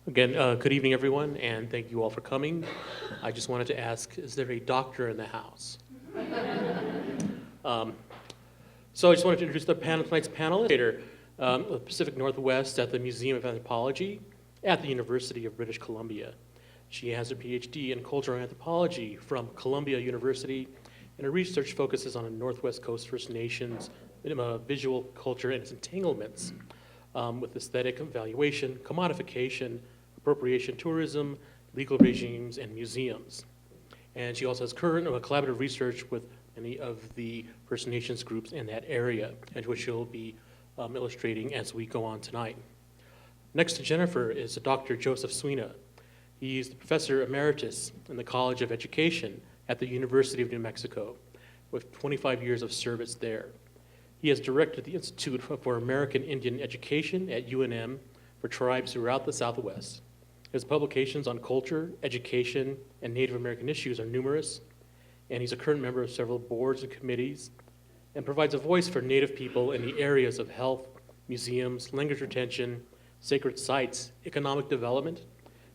Again, good evening, everyone, and thank you all for coming. I just wanted to ask, is there a doctor in the house? So I just wanted to introduce tonight's panelist, of the Pacific Northwest at the Museum of Anthropology at the University of British Columbia. She has a PhD in cultural anthropology from Columbia University, and her research focuses on the Northwest Coast First Nations, visual culture and its entanglements with aesthetic evaluation, commodification, appropriation tourism, legal regimes, and museums. And she also has current collaborative research with many of the First Nations groups in that area, and which she'll be illustrating as we go on tonight. Next to Jennifer is Dr. Joseph Suina. He's the Professor Emeritus in the College of Education at the University of New Mexico, with 25 years of service there. He has directed the Institute for American Indian Education at UNM for tribes throughout the Southwest. His publications on culture, education, and Native American issues are numerous, and he's a current member of several boards and committees, and provides a voice for Native people in the areas of health, museums, language retention, sacred sites, economic development,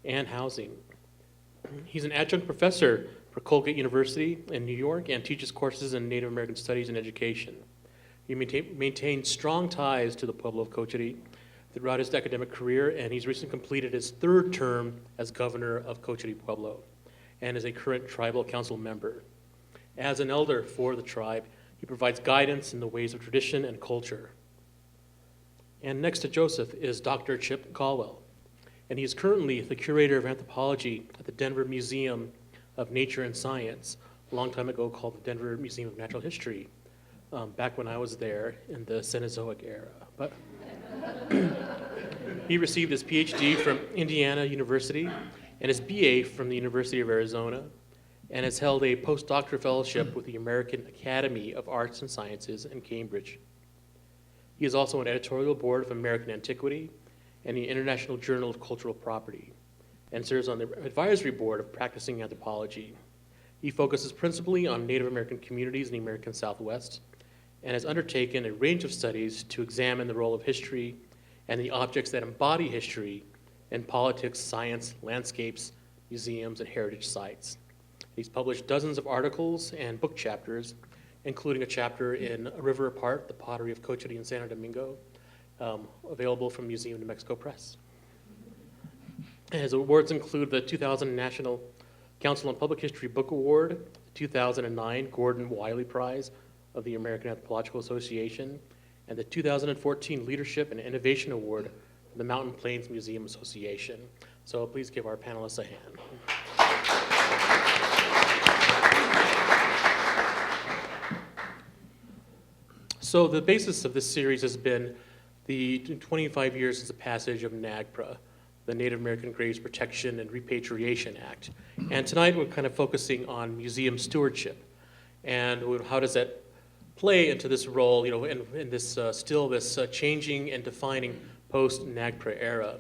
and housing. He's an adjunct professor for Colgate University in New York and teaches courses in Native American Studies and Education. He maintains strong ties to the Pueblo of Cochiti throughout his academic career, and he's recently completed his third term as governor of Cochiti Pueblo and is a current tribal council member. As an elder for the tribe, he provides guidance in the ways of tradition and culture. And next to Joseph is Dr. Chip Colwell, and he is currently the curator of anthropology at the Denver Museum of Nature and Science, a long time ago called the Denver Museum of Natural History, back when I was there in the Cenozoic era. But he received his PhD from Indiana University and his BA from the University of Arizona, and has held a postdoctoral fellowship with the American Academy of Arts and Sciences in Cambridge. He is also on editorial board of American Antiquity and the International Journal of Cultural Property, and serves on the advisory board of Practicing Anthropology. He focuses principally on Native American communities in the American Southwest, and has undertaken a range of studies to examine the role of history and the objects that embody history in politics, science, landscapes, museums, and heritage sites. He's published dozens of articles and book chapters, including a chapter in A River Apart, The Pottery of Cochiti and Santo Domingo, available from Museum of New Mexico Press. His awards include the 2000 National Council on Public History Book Award, the 2009 Gordon Wiley Prize of the American Anthropological Association, and the 2014 Leadership and Innovation Award of the Mountain Plains Museum Association. So please give our panelists a hand. So the basis of this series has been the 25 years since the passage of NAGPRA, the Native American Graves Protection and Repatriation Act. And tonight we're kind of focusing on museum stewardship and how does that play into this role, in this changing and defining post-NAGPRA era.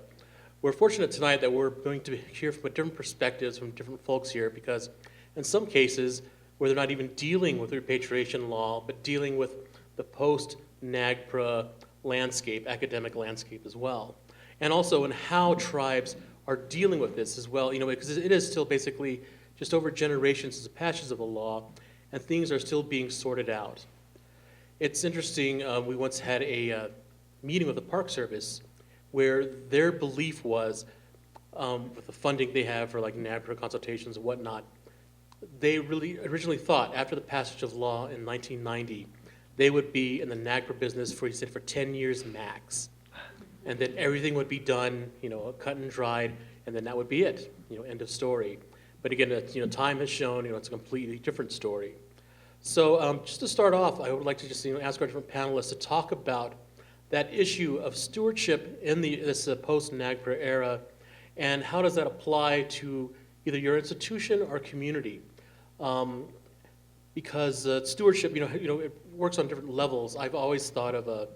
We're fortunate tonight that we're going to hear from different perspectives from different folks here, because in some cases where they're not even dealing with repatriation law, but dealing with the post-NAGPRA landscape, academic landscape as well. And also in how tribes are dealing with this as well, because it is still basically just over generations since the passage of the law, and things are still being sorted out. It's interesting, we once had a meeting with the Park Service where their belief was, with the funding they have for like NAGPRA consultations and whatnot, they really originally thought after the passage of law in 1990, they would be in the NAGPRA business for, he said, for 10 years max. And then everything would be done, cut and dried, and then that would be it, end of story. But again, time has shown, it's a completely different story. So just to start off, I would like to just ask our different panelists to talk about that issue of stewardship in this post-NAGPRA era, and how does that apply to either your institution or community? Because stewardship, it works on different levels. I've always thought of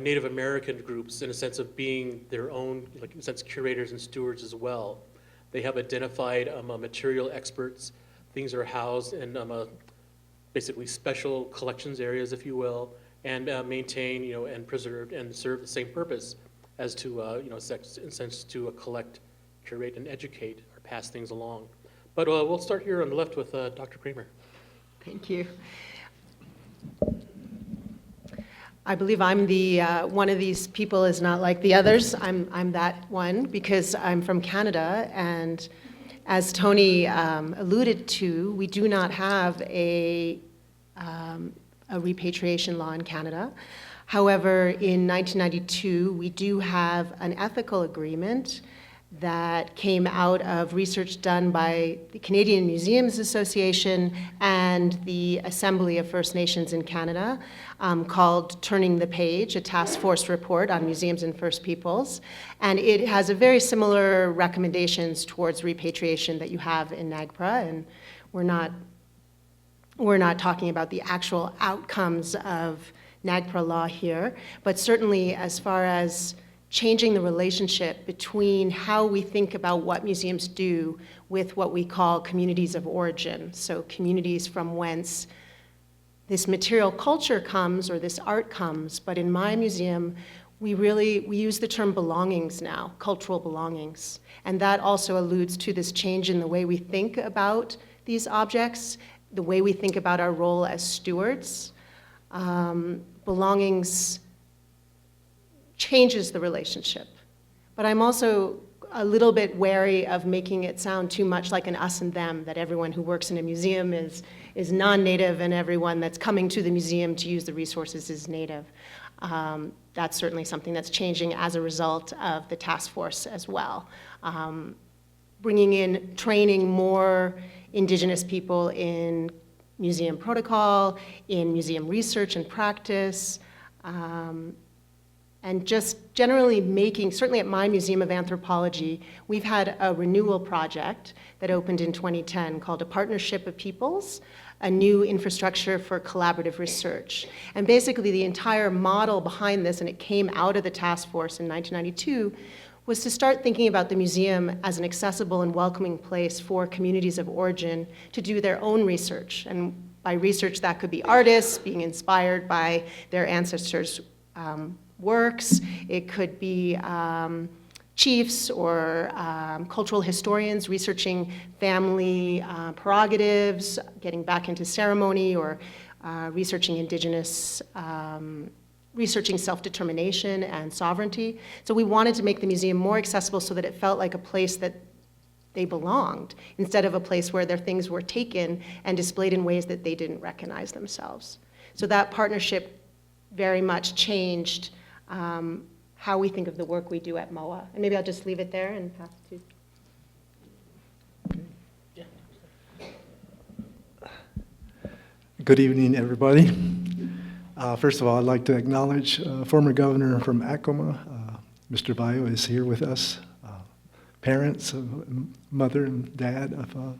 Native American groups in a sense of being their own, like in a sense, curators and stewards as well. They have identified material experts. Things are housed in basically special collections areas, if you will, and maintain, and preserved and serve the same purpose as to, in a sense, to collect, curate, and educate or pass things along. But we'll start here on the left with Dr. Kramer. Thank you. I believe I'm the one of these people is not like the others. I'm that one because I'm from Canada, and as Tony alluded to, we do not have a repatriation law in Canada. However, in 1992, we do have an ethical agreement that came out of research done by the Canadian Museums Association and the Assembly of First Nations in Canada, called Turning the Page, a task force report on museums and First Peoples. And it has a very similar recommendations towards repatriation that you have in NAGPRA, and we're not talking about the actual outcomes of NAGPRA law here, but certainly as far as changing the relationship between how we think about what museums do with what we call communities of origin, so communities from whence this material culture comes or this art comes. But in my museum, we use the term belongings now, cultural belongings. And that also alludes to this change in the way we think about these objects, the way we think about our role as stewards. Belongings changes the relationship. But I'm also a little bit wary of making it sound too much like an us and them, that everyone who works in a museum is non-native and everyone that's coming to the museum to use the resources is native. That's certainly something that's changing as a result of the task force as well. Bringing in, training more indigenous people in museum protocol, in museum research and practice, and just generally making, certainly at my Museum of Anthropology, we've had a renewal project that opened in 2010 called A Partnership of Peoples, a new infrastructure for collaborative research. And basically the entire model behind this, and it came out of the task force in 1992, was to start thinking about the museum as an accessible and welcoming place for communities of origin to do their own research. And by research, that could be artists being inspired by their ancestors' works. It could be chiefs or cultural historians researching family prerogatives, getting back into ceremony, or researching indigenous, researching self-determination and sovereignty. So we wanted to make the museum more accessible so that it felt like a place that they belonged, instead of a place where their things were taken and displayed in ways that they didn't recognize themselves. So that partnership very much changed how we think of the work we do at MOA. And maybe I'll just leave it there and pass it to. Good evening, everybody. First of all, I'd like to acknowledge former governor from Acoma. Mr. Bayo is here with us. Parents, mother and dad of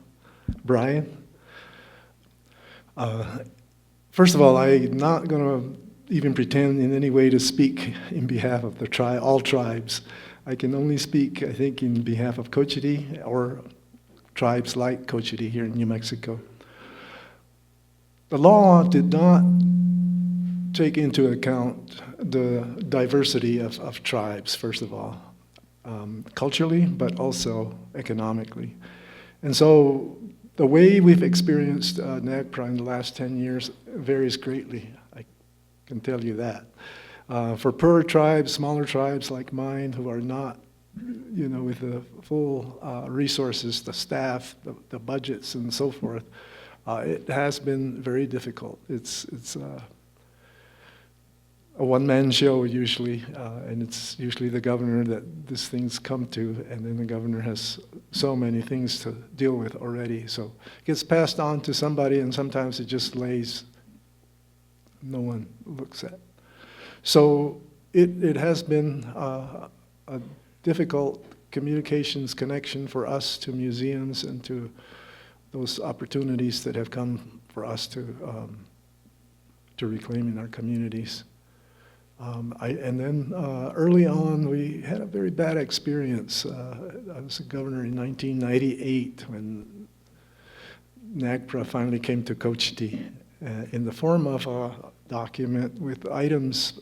Brian. First of all, I'm not going to even pretend in any way to speak in behalf of all tribes. I can only speak, I think, in behalf of Cochiti or tribes like Cochiti here in New Mexico. The law did not take into account the diversity of tribes, first of all, culturally, but also economically. And so the way we've experienced NAGPRA in the last 10 years varies greatly. I can tell you that. For poorer tribes, smaller tribes like mine who are not, with the full resources, the staff, the budgets, and so forth, it has been very difficult. It's a one-man show usually, and it's usually the governor that these things come to, and then the governor has so many things to deal with already. So it gets passed on to somebody, and sometimes it just lays, no one looks at. So it has been a difficult communications connection for us to museums and to those opportunities that have come for us to reclaim in our communities. And then early on, we had a very bad experience. I was a governor in 1998 when NAGPRA finally came to Cochiti in the form of a document with items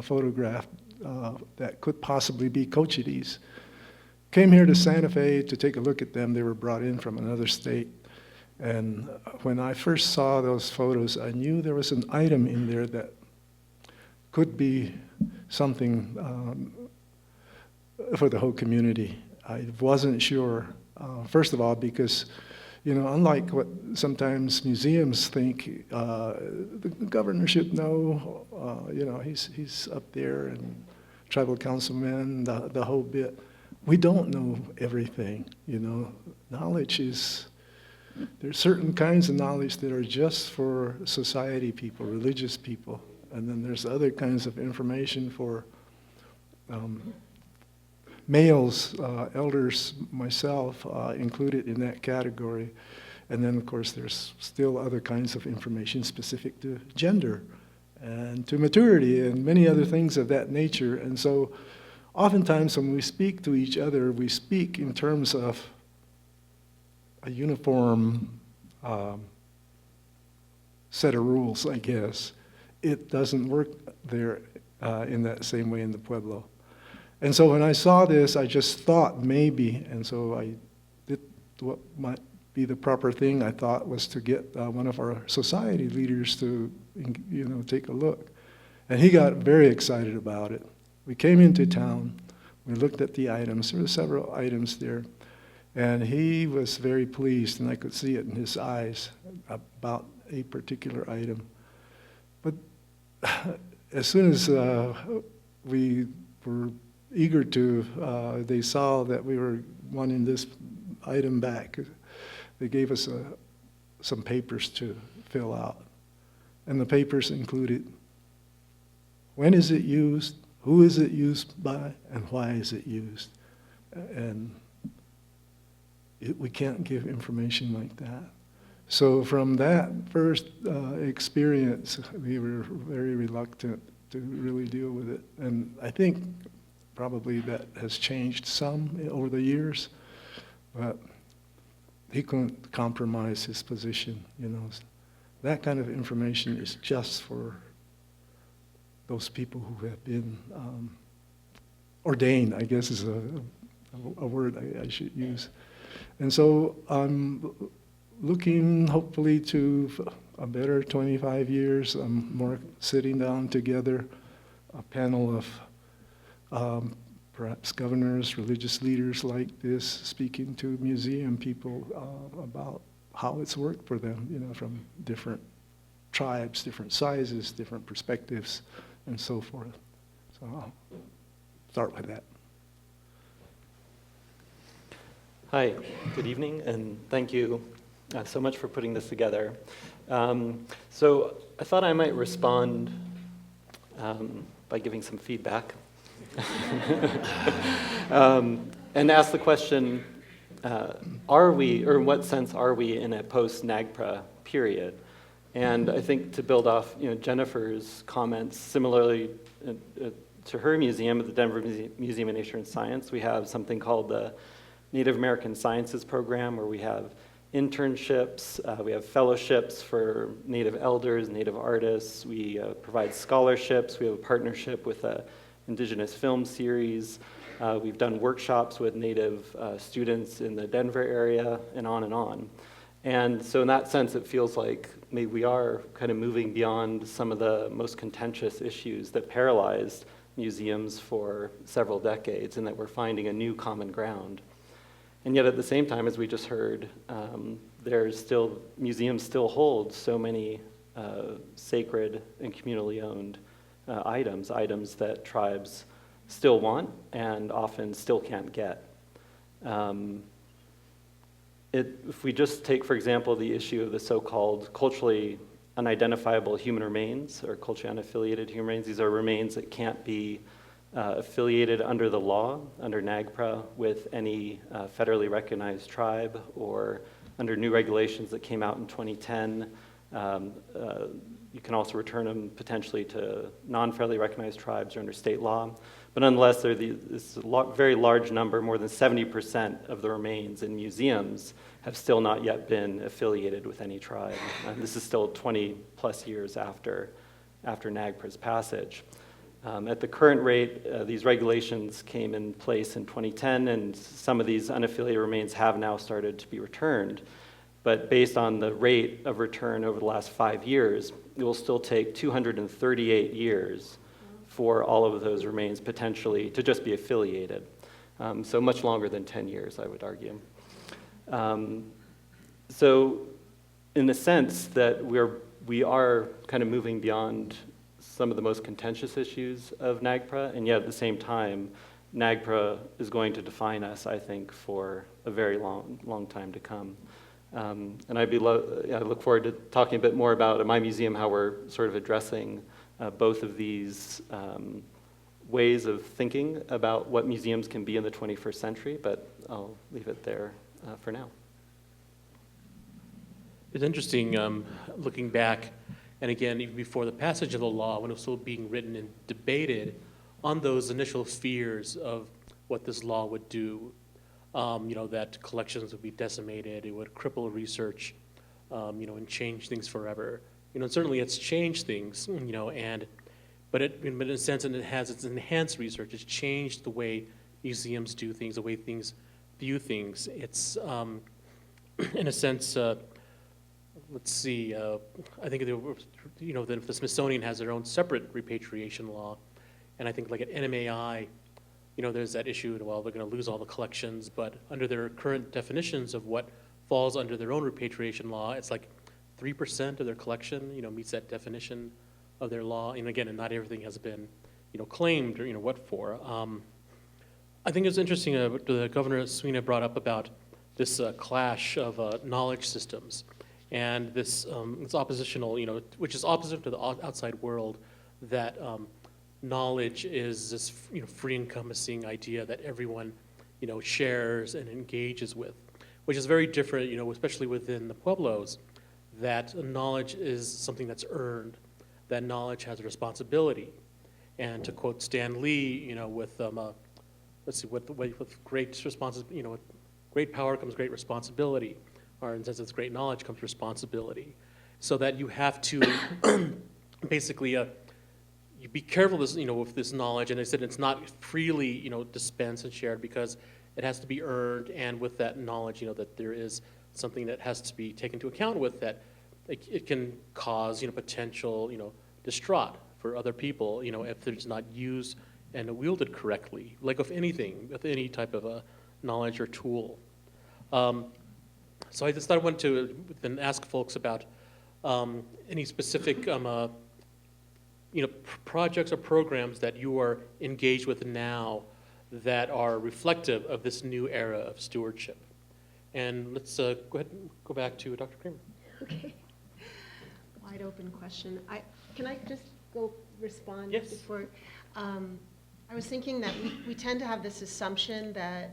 photographed that could possibly be Cochitis. Came here to Santa Fe to take a look at them. They were brought in from another state. And when I first saw those photos, I knew there was an item in there that could be something for the whole community. I wasn't sure, first of all, because, you know, unlike what sometimes museums think, the governor should know, you know, he's up there, and tribal councilman, the whole bit. We don't know everything, you know. Knowledge is, there's certain kinds of knowledge that are just for society people, religious people, and then there's other kinds of information for males, elders, myself, included in that category. And then, of course, there's still other kinds of information specific to gender and to maturity and many other things of that nature. And so oftentimes when we speak to each other, we speak in terms of a uniform set of rules, I guess. It doesn't work there in that same way in the Pueblo. And so when I saw this, I just thought maybe, and so I did what might be the proper thing, I thought, was to get one of our society leaders to, you know, take a look. And he got very excited about it. We came into town, we looked at the items, there were several items there, and he was very pleased, and I could see it in his eyes about a particular item. But as soon as we were eager to, they saw that we were wanting this item back, they gave us some papers to fill out. And the papers included, when is it used, who is it used by, and why is it used? And we can't give information like that. So from that first experience, we were very reluctant to really deal with it. And I think probably that has changed some over the years, but he couldn't compromise his position, you know. That kind of information is just for those people who have been ordained, I guess is a word I should use. And so I'm looking hopefully to a better 25 years, more sitting down together, a panel of perhaps governors, religious leaders like this, speaking to museum people about how it's worked for them, you know, from different tribes, different sizes, different perspectives, and so forth. So I'll start with that. Hi, good evening, and thank you so much for putting this together. So I thought I might respond by giving some feedback. And ask the question, are we, or in what sense are we in a post-NAGPRA period? And I think to build off, you know, Jennifer's comments, similarly to her museum, at the Denver Museum of Nature and Science, we have something called the Native American Sciences Program, where we have internships, we have fellowships for Native elders, Native artists, we provide scholarships, we have a partnership with a indigenous film series, we've done workshops with Native students in the Denver area, and on and on. And so in that sense, it feels like maybe we are kind of moving beyond some of the most contentious issues that paralyzed museums for several decades, and that we're finding a new common ground. And yet at the same time, as we just heard, museums still hold so many sacred and communally owned items that tribes still want and often still can't get. If we just take, for example, the issue of the so-called culturally unidentifiable human remains, or culturally unaffiliated human remains, these are remains that can't be affiliated under the law, under NAGPRA, with any federally recognized tribe, or under new regulations that came out in 2010. You can also return them potentially to non-federally recognized tribes or under state law. But nonetheless, this very large number, more than 70% of the remains in museums have still not yet been affiliated with any tribe. This is still 20 plus years after NAGPRA's passage. At the current rate, these regulations came in place in 2010, and some of these unaffiliated remains have now started to be returned. But based on the rate of return over the last 5 years, it will still take 238 years for all of those remains potentially to just be affiliated. So much longer than 10 years, I would argue. So in the sense that we are kind of moving beyond some of the most contentious issues of NAGPRA, and yet at the same time, NAGPRA is going to define us, I think, for a very long time to come. And I look forward to talking a bit more about at my museum how we're sort of addressing both of these ways of thinking about what museums can be in the 21st century, but I'll leave it there for now. It's interesting looking back, and again, even before the passage of the law, when it was still being written and debated on those initial fears of what this law would do, that collections would be decimated, it would cripple research, and change things forever. Certainly it's changed things, but in a sense, it's enhanced research. It's changed the way museums do things, the way things view things. It's, in a sense, let's see, I think that if the Smithsonian has their own separate repatriation law, and I think like at NMAI, there's that issue, well, they're going to lose all the collections, but under their current definitions of what falls under their own repatriation law, it's like 3% of their collection, meets that definition of their law. And again, and not everything has been, claimed or, what for. I think it's interesting, the Governor Suina brought up about this clash of knowledge systems. And this it's oppositional, which is opposite to the outside world, that knowledge is this free encompassing idea that everyone shares and engages with, which is very different, especially within the Pueblos, that knowledge is something that's earned, that knowledge has a responsibility. And to quote Stan Lee, with great responsibility, with great power comes great responsibility. Or in the sense of great knowledge comes responsibility. So that you have to basically you be careful with this knowledge. And I said it's not freely dispensed and shared, because it has to be earned. And with that knowledge, that there is something that has to be taken into account with that. It can cause potential distraught for other people if it's not used and wielded correctly, like with anything, with any type of a knowledge or tool. So I just thought I wanted to then ask folks about any specific projects or programs that you are engaged with now that are reflective of this new era of stewardship. And let's go ahead and go back to Dr. Kramer. Okay. Wide open question. Can I just go respond? Yes. Before? I was thinking that we tend to have this assumption that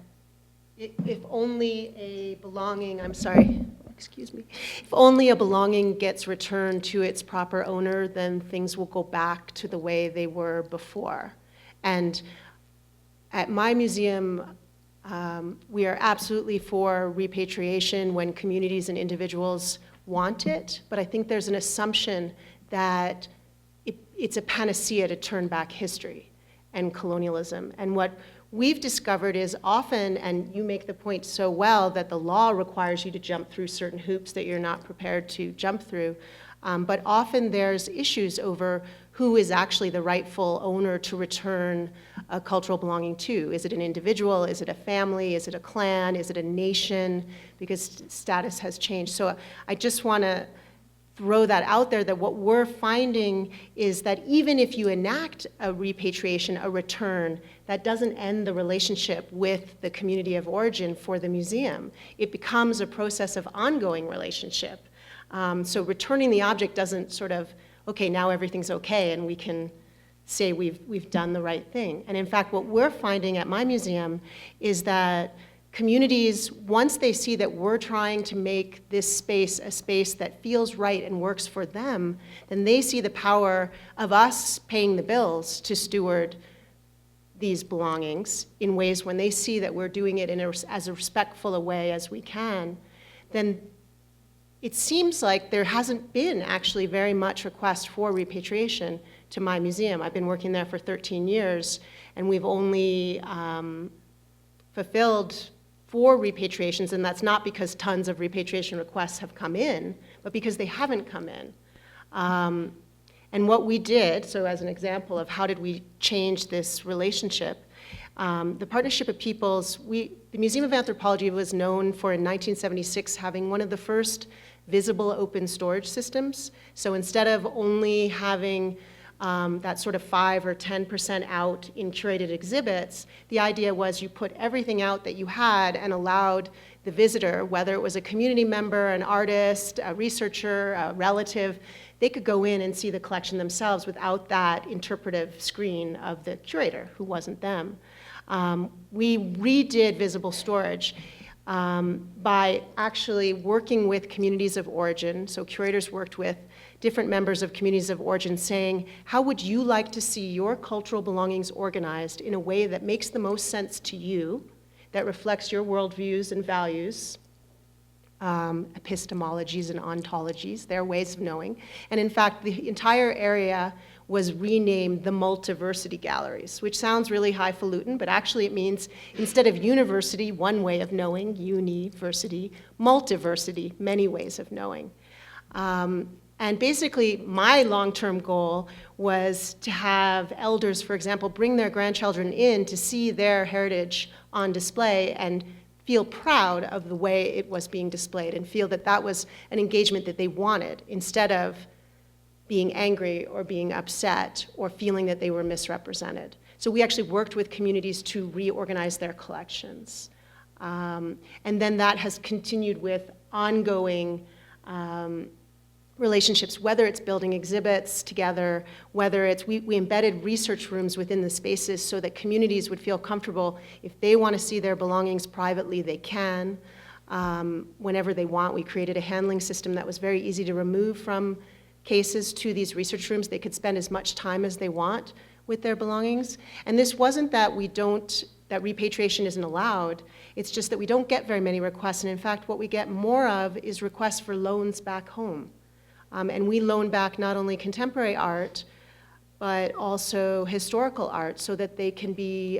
if only a belonging, if only a belonging gets returned to its proper owner, then things will go back to the way they were before. And at my museum, we are absolutely for repatriation when communities and individuals want it, but I think there's an assumption that it's a panacea to turn back history and colonialism. And what we've discovered is often, and you make the point so well, that the law requires you to jump through certain hoops that you're not prepared to jump through. But often there's issues over who is actually the rightful owner to return a cultural belonging to. Is it an individual? Is it a family? Is it a clan? Is it a nation? Because status has changed. So I just want to throw that out there, that what we're finding is that even if you enact a repatriation, a return, that doesn't end the relationship with the community of origin for the museum. It becomes a process of ongoing relationship. So returning the object doesn't sort of, okay, now everything's okay and we can say we've done the right thing. And in fact, what we're finding at my museum is that communities, once they see that we're trying to make this space a space that feels right and works for them, then they see the power of us paying the bills to steward these belongings in ways when they see that we're doing it in as respectful a way as we can, then it seems like there hasn't been actually very much request for repatriation to my museum. I've been working there for 13 years, and we've only fulfilled 4 repatriations, and that's not because tons of repatriation requests have come in, but because they haven't come in. And what we did, so as an example of how did we change this relationship, the Partnership of Peoples, the Museum of Anthropology was known for in 1976 having one of the first visible open storage systems. So instead of only having that sort of 5 or 10% out in curated exhibits, the idea was you put everything out that you had and allowed the visitor, whether it was a community member, an artist, a researcher, a relative, they could go in and see the collection themselves without that interpretive screen of the curator, who wasn't them. We redid visible storage by actually working with communities of origin. So curators worked with different members of communities of origin saying, how would you like to see your cultural belongings organized in a way that makes the most sense to you, that reflects your worldviews and values, epistemologies and ontologies, their ways of knowing. And in fact, the entire area was renamed the Multiversity Galleries, which sounds really highfalutin, but actually it means instead of university, one way of knowing, university, multiversity, many ways of knowing. And basically, my long-term goal was to have elders, for example, bring their grandchildren in to see their heritage on display and feel proud of the way it was being displayed and feel that that was an engagement that they wanted instead of being angry or being upset or feeling that they were misrepresented. So we actually worked with communities to reorganize their collections. And then that has continued with ongoing relationships, whether it's building exhibits together, whether it's, we embedded research rooms within the spaces so that communities would feel comfortable. If they want to see their belongings privately, they can. Whenever they want, we created a handling system that was very easy to remove from cases to these research rooms. They could spend as much time as they want with their belongings. And this wasn't that that repatriation isn't allowed. It's just that we don't get very many requests. And in fact, what we get more of is requests for loans back home. And we loan back not only contemporary art, but also historical art so that they can be,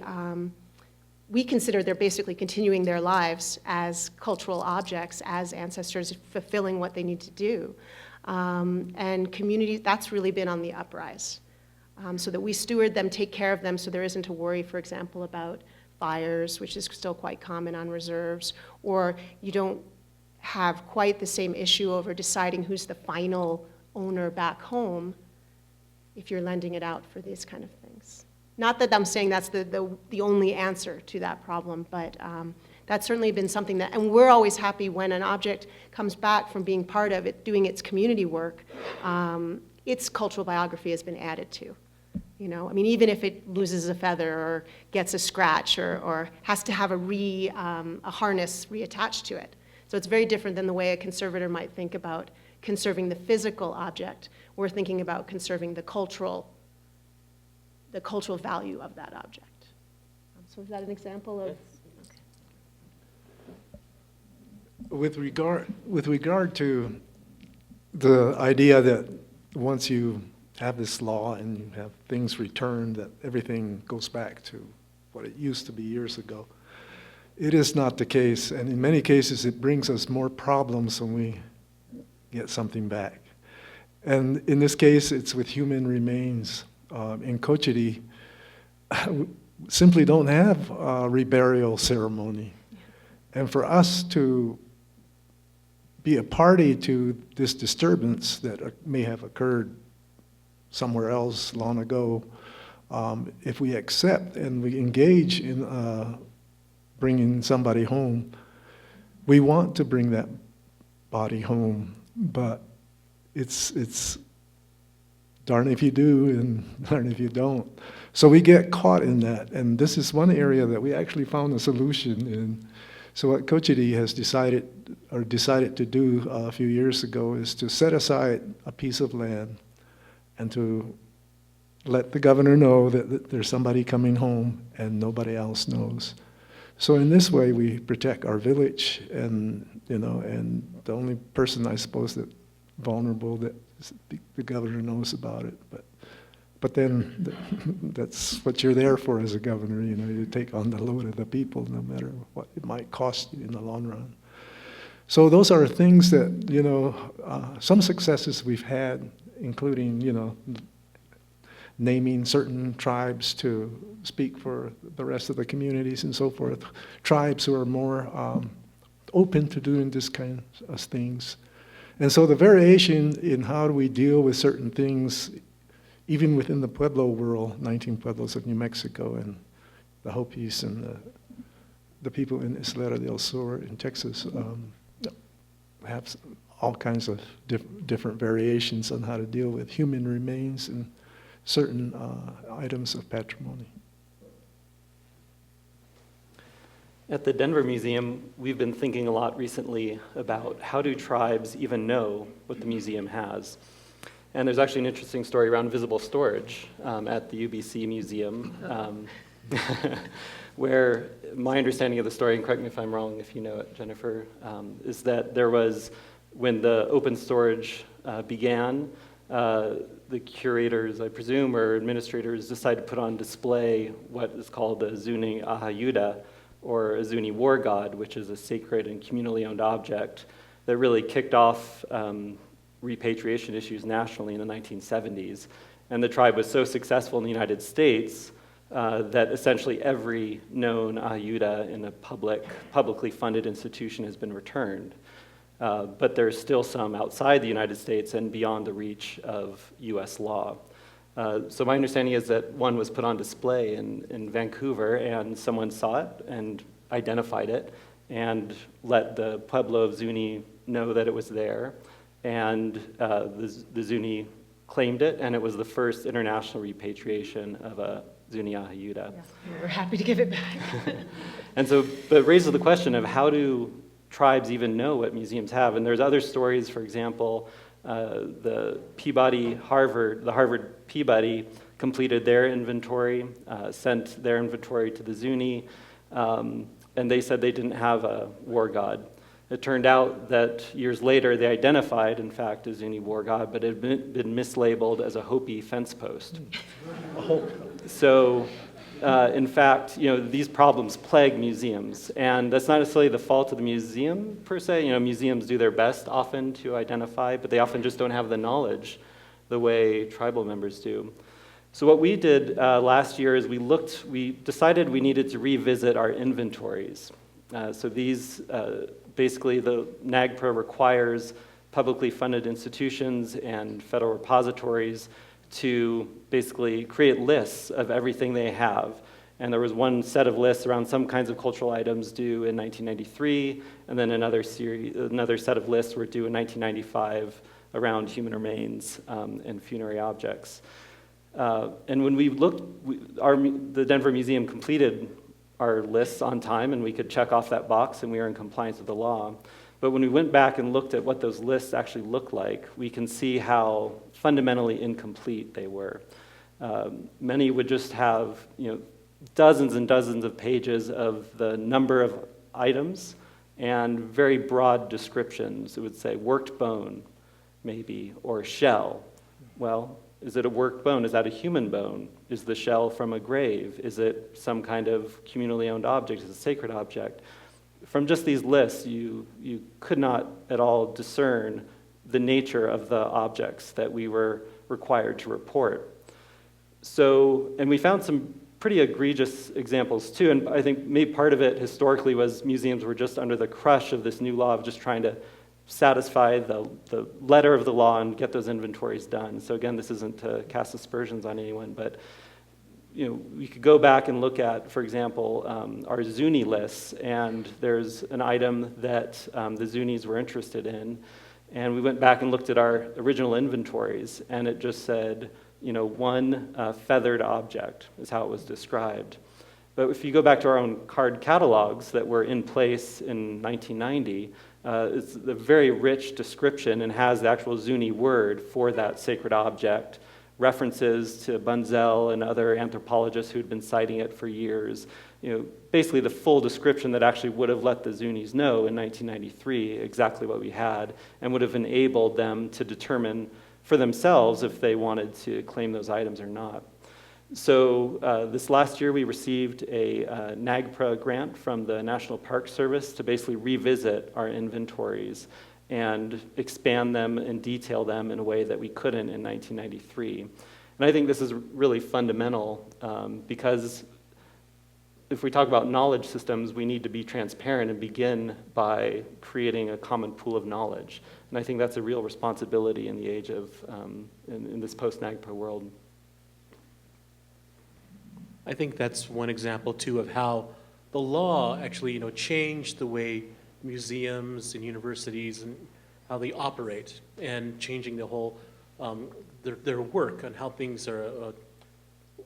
we consider they're basically continuing their lives as cultural objects, as ancestors fulfilling what they need to do. And community, that's really been on the uprise. So that we steward them, take care of them so there isn't a worry, for example, about fires, which is still quite common on reserves, or you don't have quite the same issue over deciding who's the final owner back home if you're lending it out for these kind of things. Not that I'm saying that's the only answer to that problem, but that's certainly been something that, and we're always happy when an object comes back from being part of it, doing its community work, its cultural biography has been added to. You know, I mean, even if it loses a feather or gets a scratch or has to have a harness reattached to it. So it's very different than the way a conservator might think about conserving the physical object. We're thinking about conserving the cultural value of that object. So is that an example of? Yes. Okay. With regard to the idea that once you have this law and you have things returned, that everything goes back to what it used to be years ago. It is not the case, and in many cases it brings us more problems when we get something back. And in this case, it's with human remains. In Cochiti, simply don't have a reburial ceremony. And for us to be a party to this disturbance that may have occurred somewhere else long ago, if we accept and we engage in bringing somebody home, we want to bring that body home, but it's darn if you do and darn if you don't. So we get caught in that, and this is one area that we actually found a solution in. So what Cochiti has decided to do a few years ago is to set aside a piece of land and to let the governor know that there's somebody coming home and nobody else knows. So in this way, we protect our village, and and the only person I suppose that vulnerable that the governor knows about it. But then that's what you're there for as a governor. You take on the load of the people, no matter what it might cost you in the long run. So those are things that some successes we've had, including naming certain tribes to speak for the rest of the communities and so forth, tribes who are more open to doing this kind of things. And so the variation in how do we deal with certain things, even within the Pueblo world, 19 Pueblos of New Mexico and the Hopis and the people in Isleta del Sur in Texas, have all kinds of different variations on how to deal with human remains and certain items of patrimony. At the Denver Museum, we've been thinking a lot recently about how do tribes even know what the museum has. And there's actually an interesting story around visible storage at the UBC Museum, where my understanding of the story, and correct me if I'm wrong if you know it, Jennifer, is that there was, when the open storage began, the curators, I presume, or administrators decided to put on display what is called a Zuni Ahayuda, or a Zuni war god, which is a sacred and communally owned object that really kicked off repatriation issues nationally in the 1970s. And the tribe was so successful in the United States that essentially every known Ahayuda in a publicly funded institution has been returned. But there's still some outside the United States and beyond the reach of US law. So my understanding is that one was put on display in Vancouver, and someone saw it and identified it and let the Pueblo of Zuni know that it was there. And the Zuni claimed it, and it was the first international repatriation of a Zuni Ahayuda. Yeah, we're happy to give it back. And so, but it raises the question of how do tribes even know what museums have? And there's other stories, for example, the Harvard Peabody completed their inventory, sent their inventory to the Zuni, and they said they didn't have a war god. It turned out that years later they identified, in fact, a Zuni war god, but it had been mislabeled as a Hopi fence post. So, in fact, these problems plague museums, and that's not necessarily the fault of the museum per se. Museums do their best often to identify, but they often just don't have the knowledge the way tribal members do. So what we did last year is we decided we needed to revisit our inventories. So these, basically the NAGPRA requires publicly funded institutions and federal repositories to basically create lists of everything they have. And there was one set of lists around some kinds of cultural items due in 1993, and then another set of lists were due in 1995 around human remains and funerary objects. And when we looked, the Denver Museum completed our lists on time, and we could check off that box, and we were in compliance with the law. But when we went back and looked at what those lists actually look like, we can see how fundamentally incomplete they were. Many would just have, dozens and dozens of pages of the number of items and very broad descriptions. It would say worked bone, maybe, or shell. Well, is it a worked bone? Is that a human bone? Is the shell from a grave? Is it some kind of communally owned object? Is it a sacred object? From just these lists, you could not at all discern the nature of the objects that we were required to report. So, and we found some pretty egregious examples too, and I think maybe part of it historically was museums were just under the crush of this new law of just trying to satisfy the letter of the law and get those inventories done. So again, this isn't to cast aspersions on anyone, but we could go back and look at, for example, our Zuni lists, and there's an item that the Zunis were interested in, and we went back and looked at our original inventories, and it just said, one feathered object is how it was described. But if you go back to our own card catalogs that were in place in 1990, it's a very rich description and has the actual Zuni word for that sacred object references to Bunzel and other anthropologists who'd been citing it for years. Basically the full description that actually would have let the Zunis know in 1993 exactly what we had and would have enabled them to determine for themselves if they wanted to claim those items or not. So this last year we received a NAGPRA grant from the National Park Service to basically revisit our inventories and expand them and detail them in a way that we couldn't in 1993. And I think this is really fundamental because if we talk about knowledge systems, we need to be transparent and begin by creating a common pool of knowledge. And I think that's a real responsibility in the age of, in this post-NAGPRA world. I think that's one example too of how the law actually, changed the way museums and universities and how they operate, and changing the whole their work on how things are.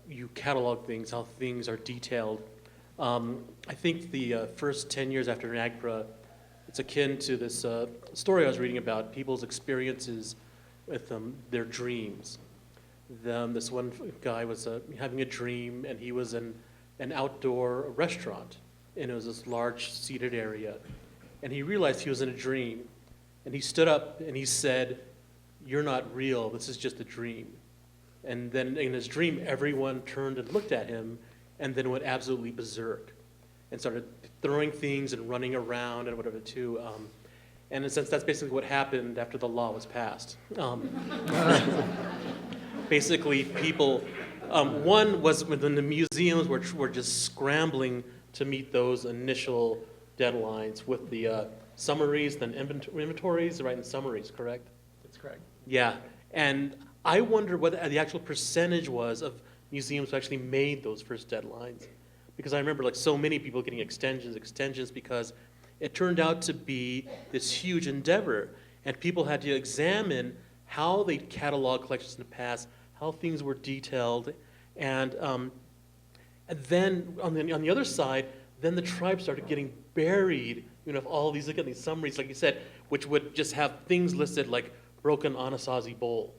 You catalog things, how things are detailed. I think the first 10 years after NAGPRA, it's akin to this story I was reading about people's experiences with their dreams. This one guy was having a dream, and he was in an outdoor restaurant, and it was this large seated area, and he realized he was in a dream, and he stood up and he said, "You're not real, this is just a dream." And then in his dream, everyone turned and looked at him and then went absolutely berserk and started throwing things and running around and whatever too. And in a sense, that's basically what happened after the law was passed. Basically, people, one was within the museums were just scrambling to meet those initial deadlines with the summaries, then inventories, right, and summaries, correct? That's correct. Yeah, and I wonder what the actual percentage was of museums who actually made those first deadlines. Because I remember like so many people getting extensions, because it turned out to be this huge endeavor, and people had to examine how they cataloged collections in the past, how things were detailed, and then on the other side, then the tribe started getting buried, of all these, again, these summaries, like you said, which would just have things listed like broken Anasazi bowl,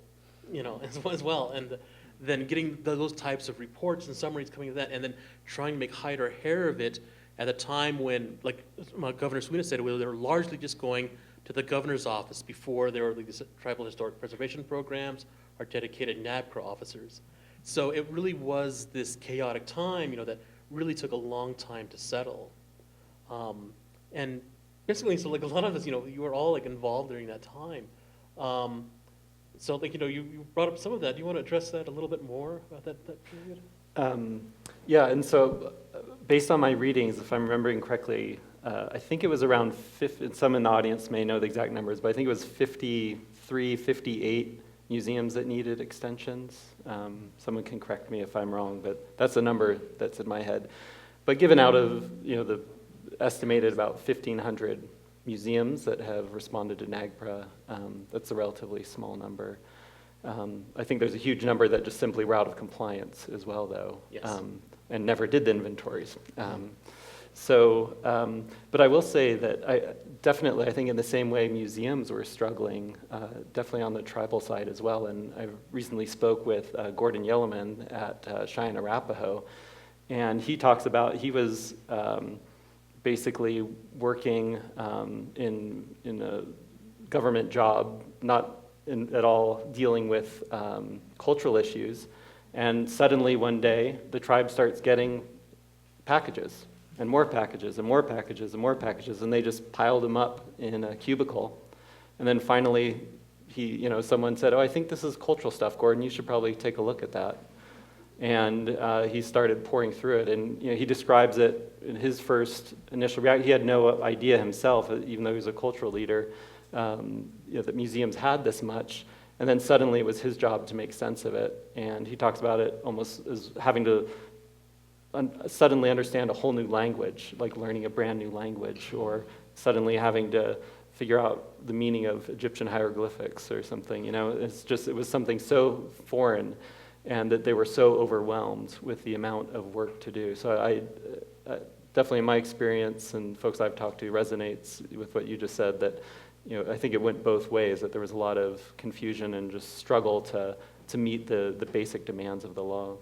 as well, and then getting those types of reports and summaries coming to that, and then trying to make hide or hair of it at a time when, like Governor Suina said, they were largely just going to the governor's office before there were these tribal historic preservation programs or dedicated NAGPRA officers. So it really was this chaotic time, that really took a long time to settle. And basically, so like a lot of us, you were all like involved during that time. So like, you brought up some of that. Do you want to address that a little bit more about that period? Yeah, and so based on my readings, if I'm remembering correctly, I think it was around 50, and some in the audience may know the exact numbers, but I think it was 53, 58 museums that needed extensions. Someone can correct me if I'm wrong, but that's a number that's in my head. But given out of, the estimated about 1,500 museums that have responded to NAGPRA, that's a relatively small number. I think there's a huge number that just simply were out of compliance as well, though, Yes. and never did the inventories. But I will say that I think in the same way museums were struggling, definitely on the tribal side as well. And I recently spoke with Gordon Yellowman at Cheyenne Arapaho, and he talks about he was basically working in a government job, not at all dealing with cultural issues, and suddenly one day the tribe starts getting packages and more packages and more packages and more packages, and they just piled them up in a cubicle. And then finally someone said, "Oh, I think this is cultural stuff, Gordon, you should probably take a look at that." And he started pouring through it, and he describes it in his first initial reaction. He had no idea himself, even though he was a cultural leader, that museums had this much, and then suddenly it was his job to make sense of it. And he talks about it almost as having to suddenly understand a whole new language, like learning a brand new language, or suddenly having to figure out the meaning of Egyptian hieroglyphics or something. It was something so foreign, and that they were so overwhelmed with the amount of work to do. So I definitely, in my experience and folks I've talked to, resonates with what you just said, that I think it went both ways, that there was a lot of confusion and just struggle to to meet the basic demands of the law.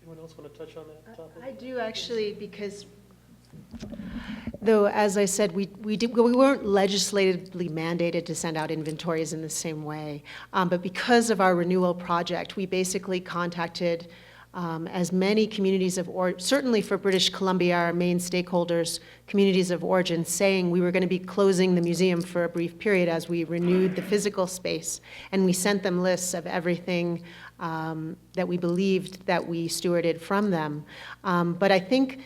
Anyone else want to touch on that topic? I do actually, because though, as I said, we weren't legislatively mandated to send out inventories in the same way, but because of our renewal project, we basically contacted as many communities of origin, certainly for British Columbia, our main stakeholders, communities of origin, saying we were going to be closing the museum for a brief period as we renewed the physical space. And we sent them lists of everything that we believed that we stewarded from them. But I think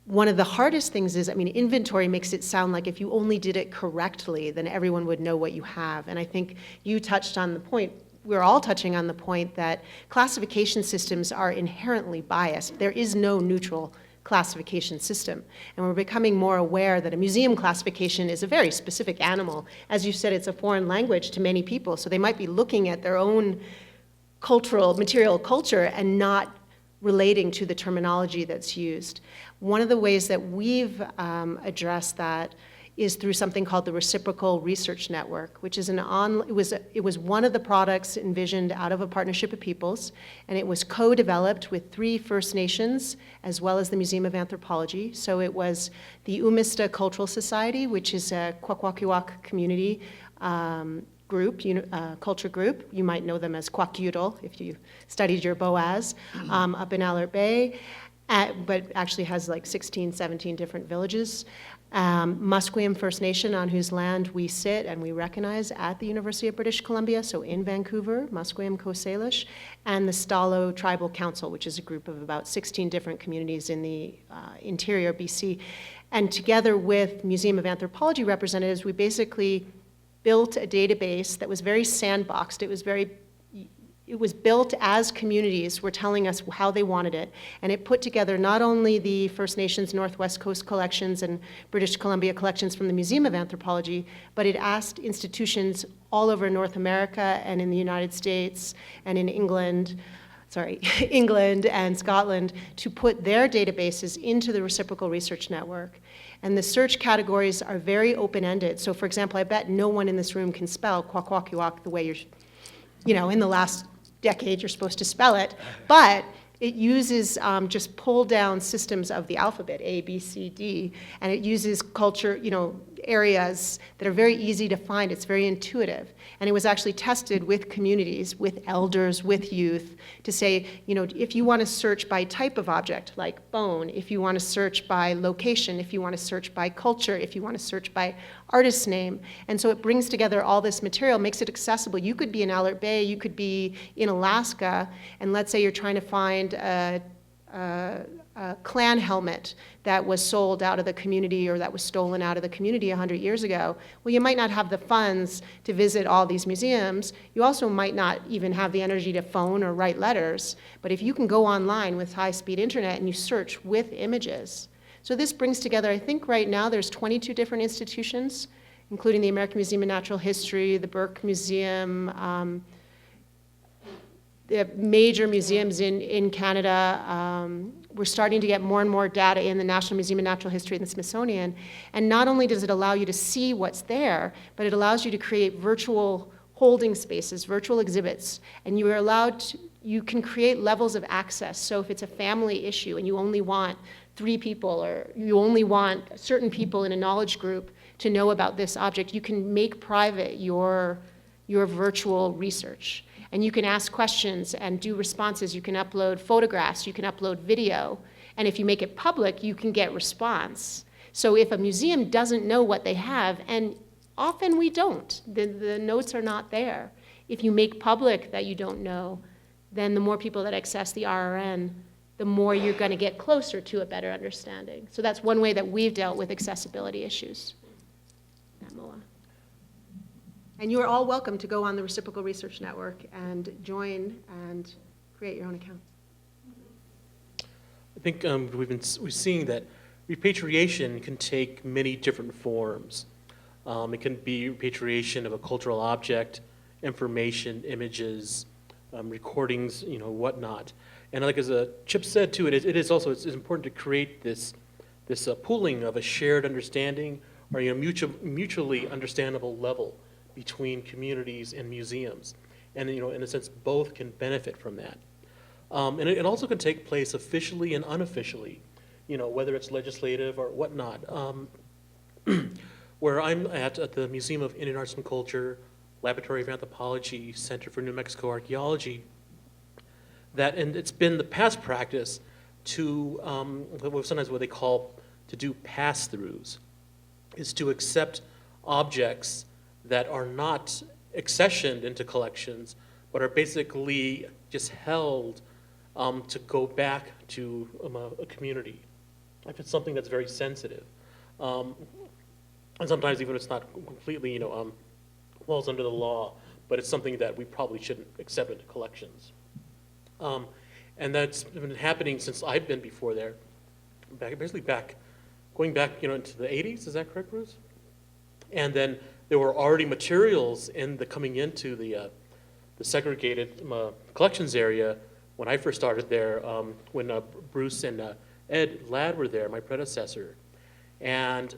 one of the hardest things is, I mean, inventory makes it sound like if you only did it correctly, then everyone would know what you have. And I think you touched on the point, we're all touching on the point that classification systems are inherently biased. There is no neutral classification system. And we're becoming more aware that a museum classification is a very specific animal. As you said, it's a foreign language to many people, so they might be looking at their own cultural, material culture and not relating to the terminology that's used. One of the ways that we've addressed that is through something called the Reciprocal Research Network, which is it was one of the products envisioned out of a partnership of peoples, and it was co-developed with 3 First Nations as well as the Museum of Anthropology. So it was the Umista Cultural Society, which is a Kwakwaka'wakw community group, culture group. You might know them as Kwakiutl if you studied your Boaz, up in Allert Bay, but actually has like 16, 17 different villages. Musqueam First Nation, on whose land we sit and we recognize at the University of British Columbia, so in Vancouver, Musqueam Coast Salish, and the Stalo Tribal Council, which is a group of about 16 different communities in the interior BC. And together with Museum of Anthropology representatives, we basically built a database that was very sandboxed. It was built as communities were telling us how they wanted it. And it put together not only the First Nations Northwest Coast collections and British Columbia collections from the Museum of Anthropology, but it asked institutions all over North America and in the United States and in England and Scotland to put their databases into the Reciprocal Research Network. And the search categories are very open-ended. So for example, I bet no one in this room can spell Kwakwaka'wakw the way in the last decade you're supposed to spell it, but it uses just pull-down systems of the alphabet, A, B, C, D, and it uses culture, areas that are very easy to find. It's very intuitive. And it was actually tested with communities, with elders, with youth, to say, if you want to search by type of object, like bone, if you want to search by location, if you want to search by culture, if you want to search by artist name. And so it brings together all this material, makes it accessible. You could be in Allert Bay, you could be in Alaska, and let's say you're trying to find a clan helmet that was sold out of the community or that was stolen out of the community 100 years ago. Well, you might not have the funds to visit all these museums. You also might not even have the energy to phone or write letters. But if you can go online with high-speed internet and you search with images. So this brings together, I think right now there's 22 different institutions, including the American Museum of Natural History, the Burke Museum, the major museums in Canada. We're starting to get more and more data in the National Museum of Natural History and the Smithsonian. And not only does it allow you to see what's there, but it allows you to create virtual holding spaces, virtual exhibits. And you can create levels of access. So if it's a family issue and you only want 3 people, or you only want certain people in a knowledge group to know about this object, you can make private your virtual research. And you can ask questions and do responses. You can upload photographs, you can upload video. And if you make it public, you can get response. So if a museum doesn't know what they have, and often we don't, the notes are not there. If you make public that you don't know, then the more people that access the RRN, the more you're going to get closer to a better understanding. So that's one way that we've dealt with accessibility issues. And you are all welcome to go on the Reciprocal Research Network and join and create your own account. I think we're seeing that repatriation can take many different forms. It can be repatriation of a cultural object, information, images, recordings, whatnot. And like as Chip said too, it's important to create this pooling of a shared understanding or mutually understandable level between communities and museums. And, in a sense, both can benefit from that. And it also can take place officially and unofficially, whether it's legislative or whatnot. Where I'm at the Museum of Indian Arts and Culture, Laboratory of Anthropology, Center for New Mexico Archaeology, and it's been the past practice to, sometimes what they call to do pass-throughs, is to accept objects that are not accessioned into collections, but are basically just held to go back to a community, if it's something that's very sensitive. And sometimes even if it's not completely, falls under the law, but it's something that we probably shouldn't accept into collections. And that's been happening since I've been before there, going back, into the 80s, is that correct, Bruce? And then there were already materials coming into the segregated collections area when I first started there, when Bruce and Ed Ladd were there, my predecessor. And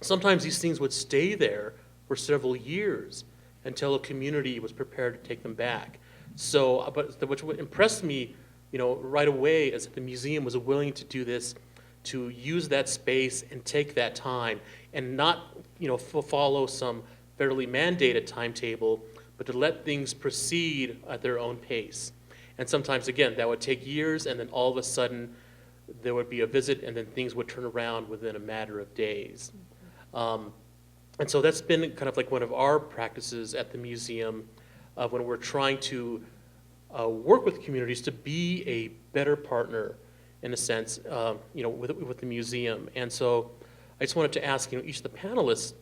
sometimes these things would stay there for several years until a community was prepared to take them back. So, what impressed me, right away is that the museum was willing to do this, to use that space and take that time, and not, follow some federally mandated timetable, but to let things proceed at their own pace. And sometimes, again, that would take years, and then all of a sudden, there would be a visit, and then things would turn around within a matter of days. And so that's been kind of like one of our practices at the museum when we're trying to work with communities to be a better partner, in a sense, with the museum. And so I just wanted to ask, each of the panelists,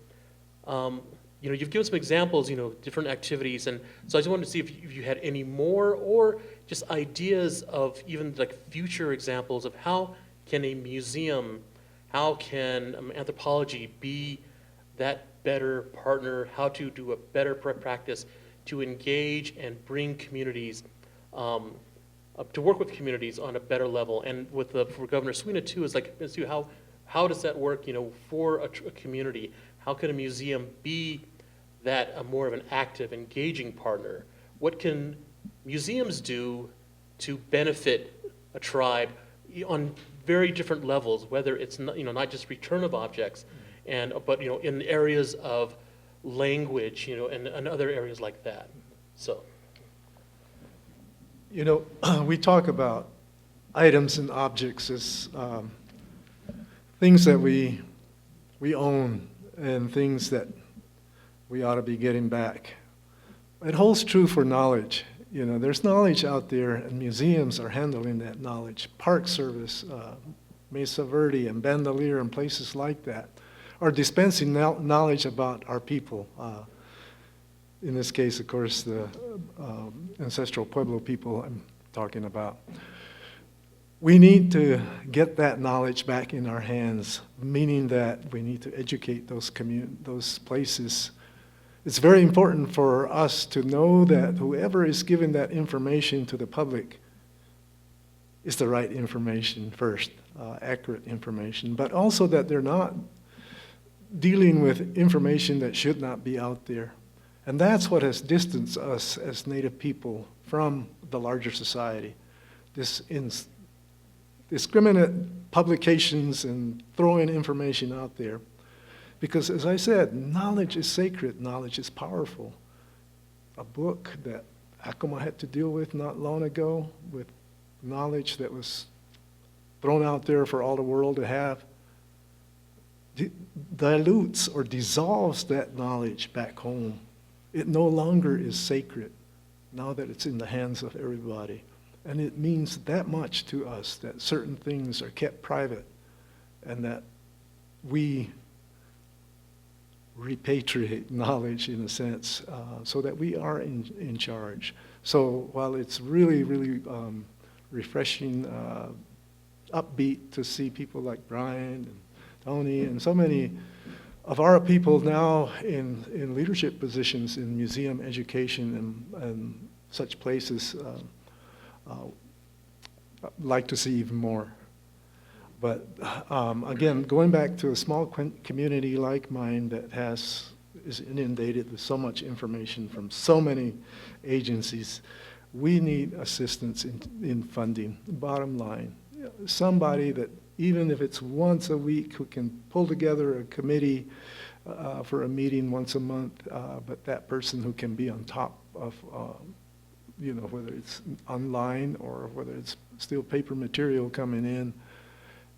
you've given some examples, different activities, and so I just wanted to see if you had any more or just ideas of even like future examples of how can a museum, how can anthropology be that better partner, how to do a better practice to engage and bring communities, to work with communities on a better level. And for Governor Suina too, is like, how does that work, for a community? How can a museum be that more of an active, engaging partner? What can museums do to benefit a tribe on very different levels, whether it's not just return of objects, but in areas of language, and other areas like that. So, we talk about items and objects as things that we own and things that we ought to be getting back. It holds true for knowledge. There's knowledge out there, and museums are handling that knowledge. Park Service, Mesa Verde, and Bandelier, and places like that are dispensing knowledge about our people. In this case, of course, the ancestral Pueblo people I'm talking about. We need to get that knowledge back in our hands, meaning that we need to educate those places. It's very important for us to know that whoever is giving that information to the public is the right information first, accurate information, but also that they're not dealing with information that should not be out there. And that's what has distanced us as Native people from the larger society. This indiscriminate publications and throwing information out there. Because as I said, knowledge is sacred, knowledge is powerful. A book that Acoma had to deal with not long ago, with knowledge that was thrown out there for all the world to have, dilutes or dissolves that knowledge back home. It no longer is sacred now that it's in the hands of everybody. And it means that much to us that certain things are kept private and that we repatriate knowledge in a sense so that we are in charge. So while it's really, really refreshing, upbeat to see people like Brian and Tony and so many of our people now in leadership positions in museum education and such places, like to see even more. But again, going back to a small community like mine that has is inundated with so much information from so many agencies. We need assistance in funding, bottom line. Somebody that, even if it's once a week, who can pull together a committee for a meeting once a month, but that person who can be on top of, whether it's online or whether it's still paper material coming in.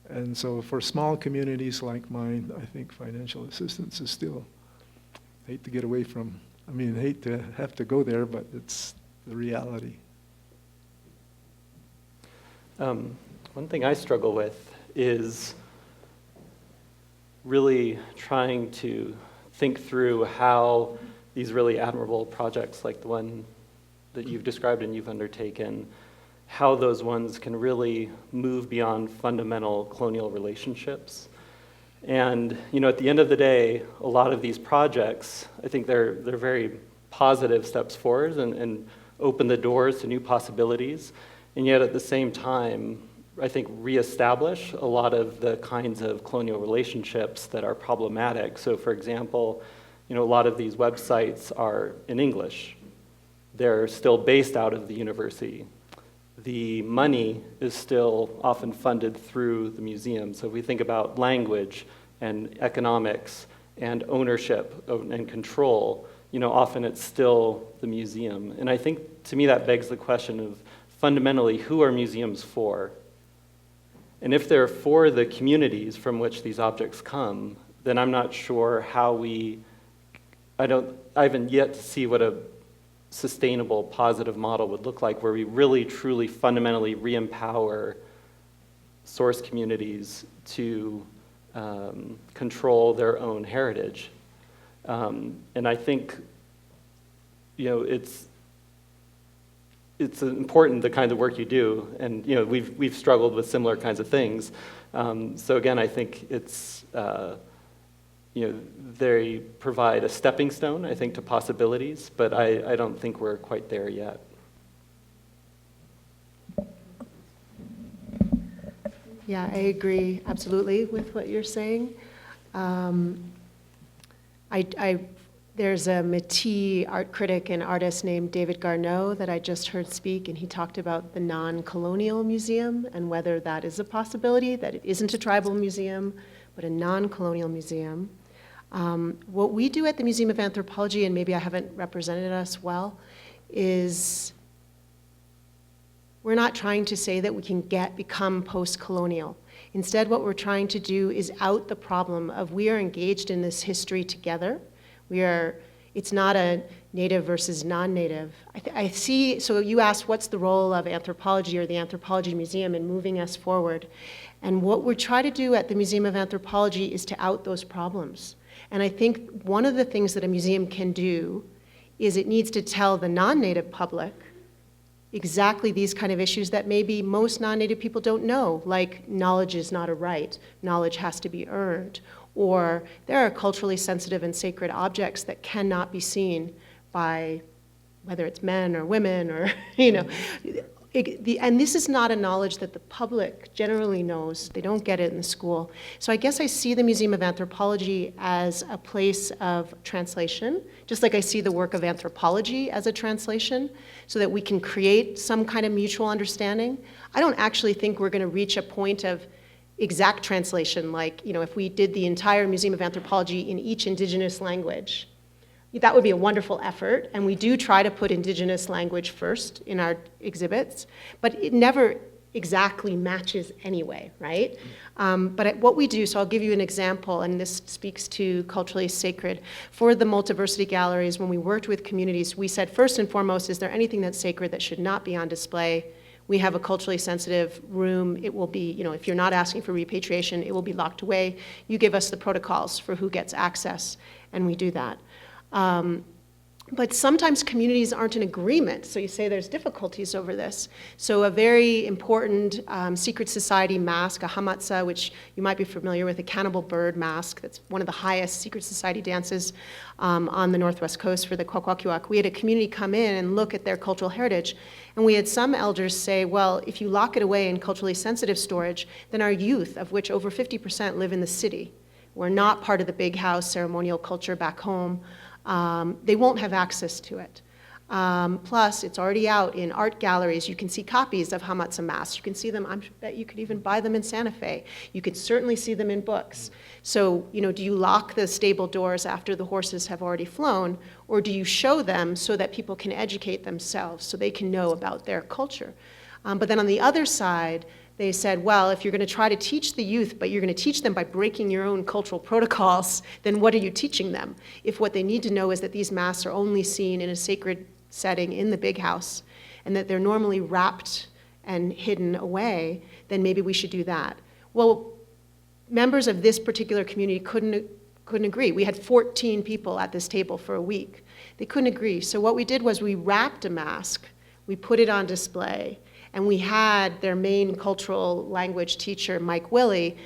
And so for small communities like mine, I think financial assistance is still, hate to get away from, hate to have to go there, but it's the reality. One thing I struggle with is really trying to think through how these really admirable projects like the one that you've described and you've undertaken, how those ones can really move beyond fundamental colonial relationships. And at the end of the day, a lot of these projects, I think they're very positive steps forward and open the doors to new possibilities, and yet at the same time, I think reestablish a lot of the kinds of colonial relationships that are problematic. So for example, a lot of these websites are in English. They're still based out of the university. The money is still often funded through the museum. So if we think about language and economics and ownership and control, often it's still the museum. And I think, to me, that begs the question of, fundamentally, who are museums for? And if they're for the communities from which these objects come, then I'm not sure how I haven't yet to see what a sustainable, positive model would look like, where we really, truly, fundamentally re-empower source communities to control their own heritage. And I think, it's important, the kind of work you do, and we've struggled with similar kinds of things. So again, I think it's they provide a stepping stone, I think, to possibilities, but I don't think we're quite there yet. Yeah, I agree absolutely with what you're saying. There's a Métis art critic and artist named David Garneau that I just heard speak, and he talked about the NonColonial Museum and whether that is a possibility, that it isn't a tribal museum, but a non-colonial museum. What we do at the Museum of Anthropology, and maybe I haven't represented us well, is we're not trying to say that we can become post-colonial. Instead, what we're trying to do is out the problem of we are engaged in this history together. It's not a native versus non-native. I see, so you asked what's the role of anthropology or the Anthropology Museum in moving us forward. And what we try to do at the Museum of Anthropology is to out those problems. And I think one of the things that a museum can do is it needs to tell the non-native public exactly these kind of issues that maybe most non-native people don't know, like knowledge is not a right, knowledge has to be earned, or there are culturally sensitive and sacred objects that cannot be seen by whether it's men or women or, and this is not a knowledge that the public generally knows. They don't get it in the school. So I guess I see the Museum of Anthropology as a place of translation, just like I see the work of anthropology as a translation, so that we can create some kind of mutual understanding. I don't actually think we're going to reach a point of exact translation, like if we did the entire Museum of Anthropology in each indigenous language. That would be a wonderful effort, and we do try to put indigenous language first in our exhibits, but it never exactly matches anyway, right? But what we do, so I'll give you an example, and this speaks to culturally sacred. For the multiversity galleries, when we worked with communities, we said first and foremost, is there anything that's sacred that should not be on display? We have a culturally sensitive room. It will be, if you're not asking for repatriation, it will be locked away. You give us the protocols for who gets access, and we do that. But sometimes communities aren't in agreement, so you say there's difficulties over this. So a very important secret society mask, a hamatsa, which you might be familiar with, a cannibal bird mask, that's one of the highest secret society dances on the Northwest Coast for the Kwakwaka'wakw. We had a community come in and look at their cultural heritage, and we had some elders say, well, if you lock it away in culturally sensitive storage, then our youth, of which over 50% live in the city, who are not part of the big house ceremonial culture back home, they won't have access to it. Plus, it's already out in art galleries. You can see copies of Hamatsa masks. You can see them, I bet you could even buy them in Santa Fe. You could certainly see them in books. So, do you lock the stable doors after the horses have already flown, or do you show them so that people can educate themselves, so they can know about their culture? But then on the other side, they said, well, if you're going to try to teach the youth, but you're going to teach them by breaking your own cultural protocols, then what are you teaching them? If what they need to know is that these masks are only seen in a sacred setting in the big house, and that they're normally wrapped and hidden away, then maybe we should do that. Well, members of this particular community couldn't agree. We had 14 people at this table for a week. They couldn't agree. So what we did was we wrapped a mask, we put it on display, and we had their main cultural language teacher, Mike Willey,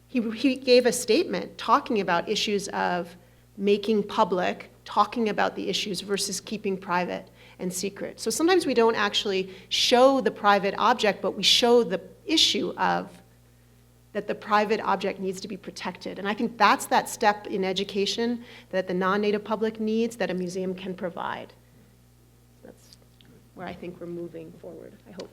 he gave a statement talking about issues of making public, talking about the issues versus keeping private and secret. So sometimes we don't actually show the private object, but we show the issue of that the private object needs to be protected. And I think that's that step in education that the non-native public needs that a museum can provide. That's where I think we're moving forward, I hope.